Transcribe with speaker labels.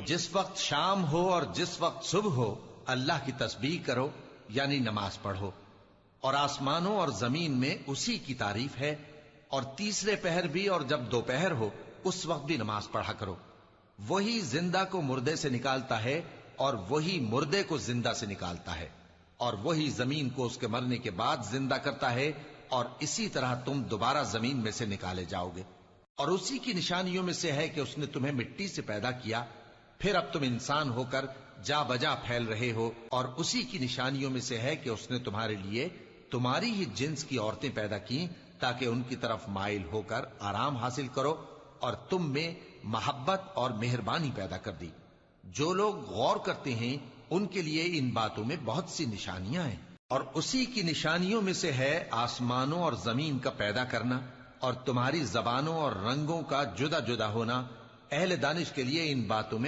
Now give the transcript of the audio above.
Speaker 1: जिस वक्त शाम हो और जिस वक्त सुबह हो अल्लाह की तस्बीह करो, यानी नमाज पढ़ो। और आसमानों और जमीन में उसी की तारीफ है। और तीसरे पहर भी और जब दोपहर हो उस वक्त भी नमाज पढ़ा करो। वही जिंदा को मुर्दे से निकालता है और वही मुर्दे को जिंदा से निकालता है, और वही जमीन को उसके मरने के बाद जिंदा करता है, और इसी तरह तुम दोबारा जमीन में से निकाले जाओगे। और उसी की निशानियों में से है कि उसने तुम्हें मिट्टी से पैदा किया, फिर अब तुम इंसान होकर जा बजा फैल रहे हो। और उसी की निशानियों में से है कि उसने तुम्हारे लिए तुम्हारी ही जिन्स की औरतें पैदा की, ताकि उनकी तरफ माइल होकर आराम हासिल करो, और तुम में मोहब्बत और मेहरबानी पैदा कर दी। जो लोग गौर करते हैं उनके लिए इन बातों में बहुत सी निशानियां हैं। और उसी की निशानियों में से है आसमानों और जमीन का पैदा करना, और तुम्हारी जबानों और रंगों का जुदा जुदा होना। अहले दानिश के लिए इन बातों में